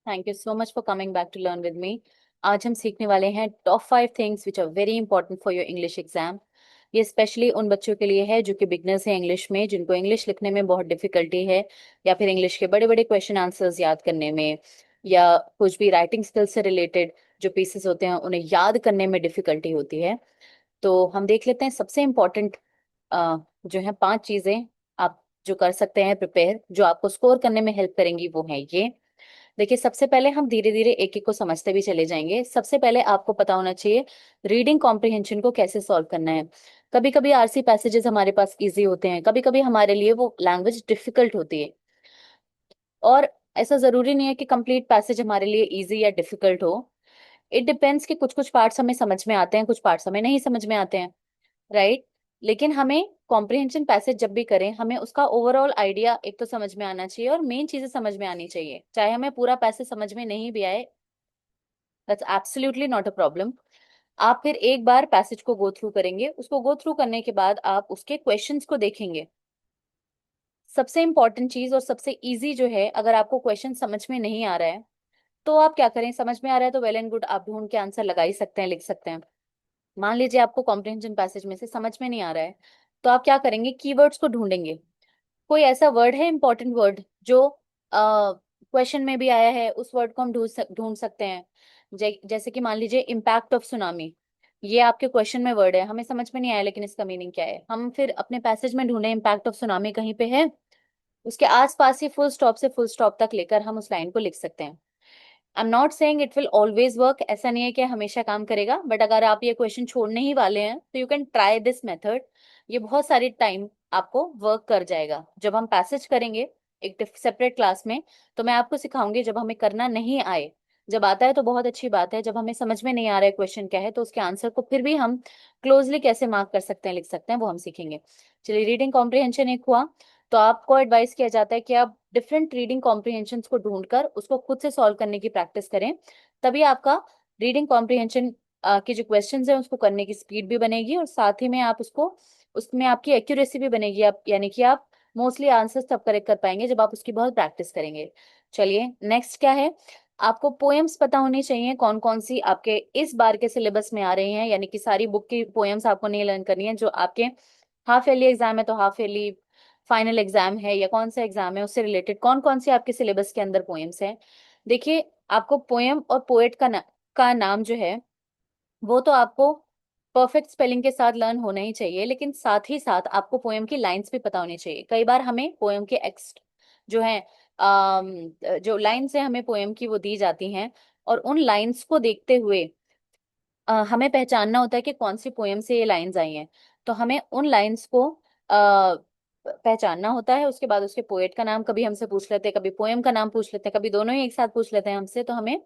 Thank you so much for coming back to learn with me. आज हम सीखने वाले हैं top 5 things which are very important for your English exam. ये specially उन बच्चों के लिए है जो कि बिगनर्स हैं इंग्लिश में, जिनको इंग्लिश लिखने में बहुत डिफिकल्टी है, या फिर इंग्लिश के बड़े बड़े क्वेश्चन आंसर्स याद करने में, या कुछ भी राइटिंग स्किल से रिलेटेड जो पीसेस होते हैं उन्हें याद करने में डिफिकल्टी होती है। तो हम देख लेते हैं सबसे इम्पोर्टेंट जो है 5 चीजें आप जो कर सकते हैं प्रिपेयर, जो आपको स्कोर करने में हेल्प करेंगी, वो है ये। देखिए, सबसे पहले हम धीरे धीरे एक एक को समझते भी चले जाएंगे। सबसे पहले आपको पता होना चाहिए रीडिंग कॉम्प्रिहेंशन को कैसे सॉल्व करना है। कभी कभी आरसी पैसेजेस हमारे पास इजी होते हैं, कभी कभी हमारे लिए वो लैंग्वेज डिफिकल्ट होती है। और ऐसा जरूरी नहीं है कि कंप्लीट पैसेज हमारे लिए इजी या डिफिकल्ट हो। इट डिपेंड्स कि कुछ कुछ पार्ट्स हमें समझ में आते हैं, कुछ पार्ट्स हमें नहीं समझ में आते हैं, राइट। लेकिन हमें कॉम्प्रिहेंशन पैसेज जब भी करें, हमें उसका ओवरऑल आइडिया एक तो समझ में आना चाहिए और मेन चीजें समझ में आनी चाहिए। चाहे हमें पूरा पैसेज समझ में नहीं भी आए, that's absolutely not a problem. आप फिर एक बार पैसेज को गो थ्रू करेंगे, उसको गो थ्रू करने के बाद आप उसके क्वेश्चंस को देखेंगे। सबसे इंपॉर्टेंट चीज और सबसे इजी जो है, अगर आपको क्वेश्चन समझ में नहीं आ रहा है तो आप क्या करें, समझ में आ रहा है तो वेल एंड गुड, आप ढूंढ के आंसर लगा ही सकते हैं, लिख सकते हैं। मान लीजिए आपको कॉम्प्रिहेंशन पैसेज में से समझ में नहीं आ रहा है, तो आप क्या करेंगे, कीवर्ड्स को ढूंढेंगे। कोई ऐसा वर्ड है, इंपॉर्टेंट वर्ड, जो क्वेश्चन में भी आया है, उस वर्ड को हम ढूंढ सकते हैं। जैसे कि मान लीजिए इम्पैक्ट ऑफ सुनामी, ये आपके क्वेश्चन में वर्ड है, हमें समझ में नहीं आया लेकिन इसका मीनिंग क्या है, हम फिर अपने पैसेज में ढूंढे इम्पैक्ट ऑफ सुनामी कहीं पे है, उसके आसपास ही फुल स्टॉप से फुल स्टॉप तक लेकर हम उस लाइन को लिख सकते हैं। I am not saying it will always work, ऐसा नहीं है कि हमेशा काम करेगा, बट अगर आप ये क्वेश्चन छोड़ने ही वाले हैं तो you can try this method. ये बहुत सारी टाइम आपको वर्क कर जाएगा। जब हम पैसेज करेंगे एक सेपरेट क्लास में, तो मैं आपको सिखाऊंगी। जब हमें करना नहीं आए, जब आता है तो बहुत अच्छी बात है, जब हमें समझ में नहीं आ रहा है क्वेश्चन क्या है, तो उसके आंसर को फिर भी हम क्लोजली कैसे मार्क कर सकते हैं, लिख सकते हैं, वो हम सीखेंगे। चलिए, रीडिंग कॉम्प्रिहेंशन एक हुआ। तो आपको एडवाइस किया जाता है कि आप डिफरेंट रीडिंग कॉम्प्रिहेंशन को ढूंढकर उसको खुद से सॉल्व करने की प्रैक्टिस करें। तभी आपका रीडिंग कॉम्प्रिहेंशन के जो क्वेश्चंस हैं उसको करने की स्पीड भी बनेगी, और साथ ही में आप उसको, उसमें आपकी एक्यूरेसी भी बनेगी। आप यानी कि आप मोस्टली आंसर्स तब करेक्ट कर पाएंगे जब आप उसकी बहुत प्रैक्टिस करेंगे। चलिए, नेक्स्ट क्या है, आपको पोएम्स पता होनी चाहिए कौन कौन सी आपके इस बार के सिलेबस में आ रही हैं। यानी कि सारी बुक की पोएम्स आपको नहीं लर्न करनी है। जो आपके हाफ ईयरली एग्जाम है तो हाफ ईयरली, फाइनल एग्जाम है या कौन सा एग्जाम है, उससे रिलेटेड कौन कौन सी आपके सिलेबस के अंदर पोएम्स हैं। देखिए, आपको पोएम और पोएट का नाम जो है, वो तो आपको परफेक्ट स्पेलिंग के साथ लर्न होना ही चाहिए, लेकिन साथ ही साथ आपको पोएम की लाइंस भी पता होनी चाहिए। कई बार हमें पोएम के एक्स्ट जो है, जो लाइंस है हमें पोएम की, वो दी जाती हैं, और उन लाइंस को देखते हुए हमें पहचानना होता है कि कौन सी पोएम से ये लाइंस आई हैं। तो हमें उन लाइंस को पहचानना होता है। उसके बाद उसके पोएट का नाम कभी हमसे पूछ लेते हैं, कभी पोएम का नाम पूछ लेते हैं, कभी दोनों ही एक साथ पूछ लेते हैं हमसे। तो हमें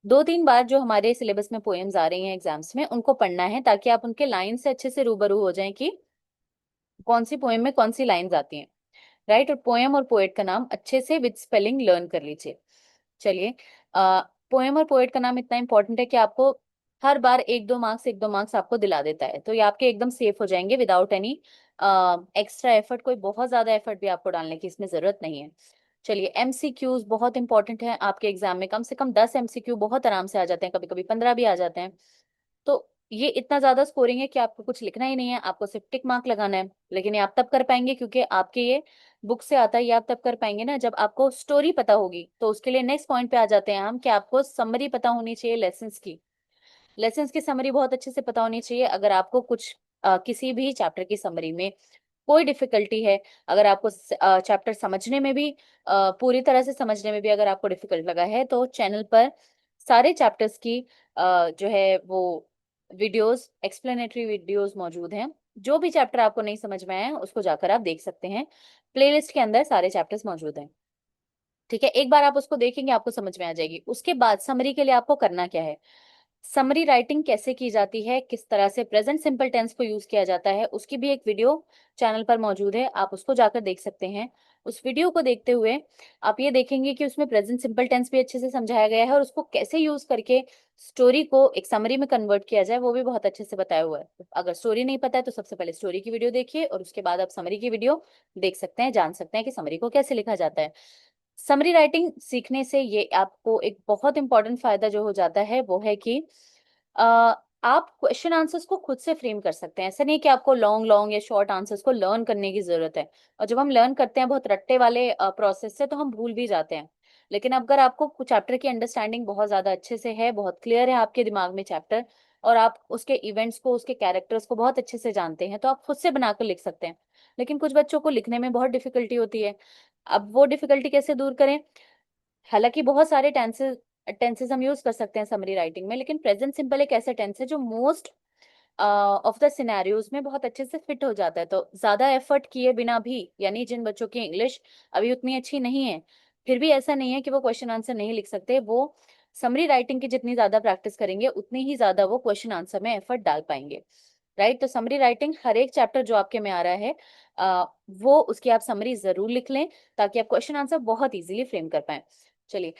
2-3 बार जो हमारे सिलेबस में पोएम्स आ रही हैं एग्जाम्स में, उनको पढ़ना है, ताकि आप उनके लाइन से अच्छे से रूबरू हो जाएं कि कौन सी पोएम में कौन सी लाइंस आती हैं, राइट। और पोएम और पोएट का नाम अच्छे से विद स्पेलिंग लर्न कर लीजिए। चलिए, पोएम और पोएट का नाम इतना इंपॉर्टेंट है कि आपको हर बार एक दो मार्क्स आपको दिला देता है, तो ये आपके एकदम सेफ हो जाएंगे विदाउट एनी एक्स्ट्रा एफर्ट। कोई बहुत ज्यादा एफर्ट भी आपको डालने की इसमें जरूरत नहीं है। चलिए, एमसीक्यूज बहुत इंपॉर्टेंट है आपके एग्जाम में। कम से कम 10 एमसीक्यू बहुत आराम से आ जाते हैं, कभी कभी 15 भी आ जाते हैं। तो ये इतना ज्यादा स्कोरिंग है कि आपको कुछ लिखना ही नहीं है, आपको सिर्फ टिक मार्क लगाना है। लेकिन ये आप तब कर पाएंगे क्योंकि आपके ये बुक से आता है। ये आप तब कर पाएंगे ना जब आपको स्टोरी पता होगी। तो उसके लिए नेक्स्ट पॉइंट पे आ जाते हैं हम, कि आपको समरी पता होनी चाहिए लेसन्स की। लेसन्स की समरी बहुत अच्छे से पता होनी चाहिए। अगर आपको कुछ किसी भी चैप्टर की समरी में कोई डिफिकल्टी है, अगर आपको चैप्टर समझने में भी, पूरी तरह से समझने में भी अगर आपको डिफिकल्ट लगा है, तो चैनल पर सारे चैप्टर्स की जो है वो वीडियोस, एक्सप्लेनेटरी वीडियोस मौजूद हैं। जो भी चैप्टर आपको नहीं समझ में आया उसको जाकर आप देख सकते हैं। प्लेलिस्ट के अंदर सारे चैप्टर्स मौजूद हैं। ठीक है, एक बार आप उसको देखेंगे आपको समझ में आ जाएगी। उसके बाद समरी के लिए आपको करना क्या है, समरी राइटिंग कैसे की जाती है, किस तरह से प्रेजेंट सिंपल टेंस को यूज किया जाता है, उसकी भी एक वीडियो चैनल पर मौजूद है, आप उसको जाकर देख सकते हैं। उस वीडियो को देखते हुए आप ये देखेंगे कि उसमें प्रेजेंट सिंपल टेंस भी अच्छे से समझाया गया है, और उसको कैसे यूज करके स्टोरी को एक समरी में कन्वर्ट किया जाए वो भी बहुत अच्छे से बताया हुआ है। अगर स्टोरी नहीं पता है तो सबसे पहले स्टोरी की वीडियो देखिए, और उसके बाद आप समरी की वीडियो देख सकते हैं, जान सकते हैं कि समरी को कैसे लिखा जाता है। समरी राइटिंग सीखने से ये आपको एक बहुत इंपॉर्टेंट फायदा जो हो जाता है वो है कि अ, आप क्वेश्चन आंसर्स को खुद से फ्रेम कर सकते हैं। ऐसा नहीं कि आपको लॉन्ग लॉन्ग या शॉर्ट आंसर्स को लर्न करने की जरूरत है। और जब हम लर्न करते हैं बहुत रट्टे वाले प्रोसेस से तो हम भूल भी जाते हैं। लेकिन अगर आपको चैप्टर की अंडरस्टैंडिंग बहुत ज्यादा अच्छे से है, बहुत क्लियर है आपके दिमाग में चैप्टर, और आप उसके इवेंट्स को, उसके कैरेक्टर्स को बहुत अच्छे से जानते हैं, तो आप खुद से बनाकर लिख सकते हैं। लेकिन कुछ बच्चों को लिखने में बहुत डिफिकल्टी होती है। अब वो डिफिकल्टी कैसे दूर करें? हालांकि बहुत सारे टेंसेस टेंसेस हम यूज कर सकते हैं समरी राइटिंग में, लेकिन प्रेजेंट सिंपल एक ऐसा टेंस है जो मोस्ट ऑफ द सिनेरियोज में बहुत अच्छे से फिट हो जाता है। तो ज्यादा एफर्ट किए बिना भी, यानी जिन बच्चों की इंग्लिश अभी उतनी अच्छी नहीं है, फिर भी ऐसा नहीं है कि वो क्वेश्चन आंसर नहीं लिख सकते, वो समरी राइटिंग की जितनी ज्यादा प्रैक्टिस करेंगे उतनी ही ज्यादा वो क्वेश्चन आंसर में एफर्ट डाल पाएंगे। राइट? तो समरी राइटिंग हर एक चैप्टर जो आपके में आ रहा है, वो उसकी आप समरी जरूर लिख लें, ताकि आप क्वेश्चन आंसर बहुत इजीली फ्रेम कर पाए। चलिए,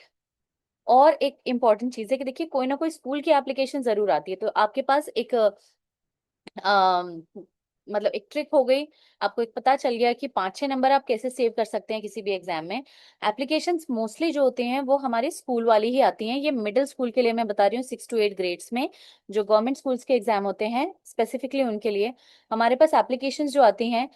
और एक इम्पॉर्टेंट चीज है कि देखिए, कोई ना कोई स्कूल की एप्लीकेशन जरूर आती है, तो आपके पास एक अम, मतलब एक ट्रिक हो गई। आपको एक पता चल गया कि 5-6 नंबर आप कैसे सेव कर सकते हैं किसी भी एग्जाम में। एप्लीकेशंस मोस्टली जो होते हैं वो हमारे स्कूल वाली ही आती हैं। ये मिडिल स्कूल के लिए मैं बता रही हूँ, 6 to 8 ग्रेड्स में जो गवर्नमेंट स्कूल्स के एग्जाम होते हैं, स्पेसिफिकली उनके लिए हमारे पास एप्लीकेशंस जो आती हैं।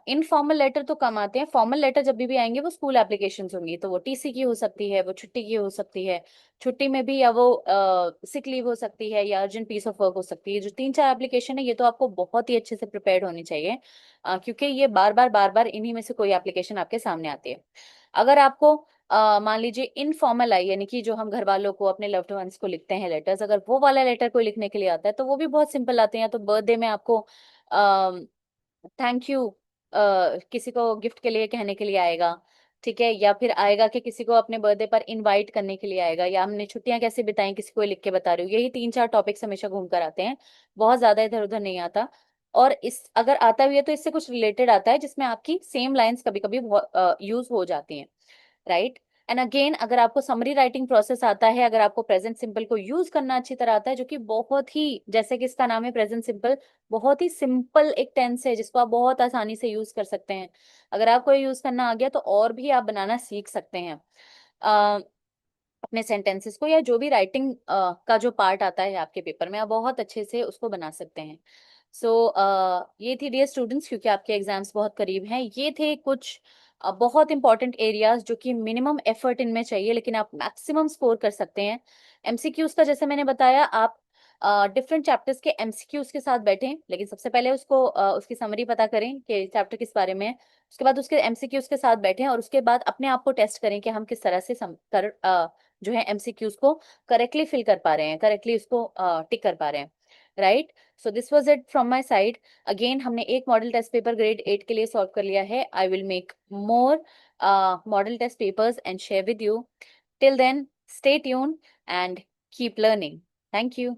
इनफॉर्मल लेटर तो कम आते हैं, फॉर्मल लेटर जब भी आएंगे वो स्कूल एप्लीकेशंस होंगी, तो वो टीसी की हो सकती है, वो छुट्टी की हो सकती है, छुट्टी में भी, या वो सिक लीव हो सकती है, या अर्जेंट पीस ऑफ वर्क हो सकती है। जो 3-4 एप्लीकेशन है, ये तो आपको बहुत ही अच्छे से प्रिपेयर्ड होनी चाहिए, क्योंकि ये बार बार इन्हीं में से कोई एप्लीकेशन आपके सामने आती है। अगर आपको मान लीजिए इनफॉर्मल आई, यानी कि जो हम घर वालों को, अपने लव्ड वंस को लिखते हैं लेटर्स, अगर वो वाला लेटर कोई लिखने के लिए आता है तो वो भी बहुत सिंपल आते हैं। या तो बर्थडे में आपको थैंक यू किसी को गिफ्ट के लिए कहने के लिए आएगा, ठीक है, या फिर आएगा कि किसी को अपने बर्थडे पर इनवाइट करने के लिए आएगा, या हमने छुट्टियां कैसे बिताई किसी को लिख के बता रही हूँ। यही 3-4 टॉपिक्स हमेशा घूम कर आते हैं, बहुत ज्यादा इधर उधर नहीं आता। और इस अगर आता भी है तो इससे कुछ रिलेटेड आता है, जिसमें आपकी सेम लाइंस कभी कभी यूज हो जाती हैं। राइट? एंड अगेन, अगर आपको समरी राइटिंग प्रोसेस आता है, अगर आपको प्रेजेंट सिंपल को यूज करना अच्छी तरह आता है, जो कि बहुत ही, जैसे कि इसका नाम है प्रेजेंट सिंपल, बहुत ही सिंपल एक टेंस है जिसको आप बहुत आसानी से यूज कर सकते हैं। अगर आपको ये यूज करना आ गया तो और भी आप बनाना सीख सकते हैं अपने सेंटेंसेस को, या जो भी राइटिंग का जो पार्ट आता है आपके पेपर में, आप बहुत अच्छे से उसको बना सकते हैं। सो ये थी डियर स्टूडेंट्स, क्योंकि आपके एग्जाम्स बहुत करीब हैं, ये थे कुछ बहुत इंपॉर्टेंट एरियाज जो कि मिनिमम एफर्ट इनमें चाहिए, लेकिन आप मैक्सिमम स्कोर कर सकते हैं। एमसीक्यूज का जैसे मैंने बताया, आप डिफरेंट चैप्टर्स के एमसीक्यूज के साथ बैठें, लेकिन सबसे पहले उसको उसकी समरी पता करें कि चैप्टर किस बारे में है। उसके बाद उसके एमसीक्यूज के साथ बैठें, और उसके बाद अपने आप को टेस्ट करें कि हम किस तरह से जो है एमसीक्यूज को करेक्टली फिल कर पा रहे हैं, करेक्टली उसको टिक कर पा रहे हैं। Right? So this was it from my side. Again, हमने एक मॉडल टेस्ट पेपर ग्रेड 8 के लिए सॉल्व कर लिया है। I will make more model test papers and share with you. Till then, stay tune and keep learning. Thank you.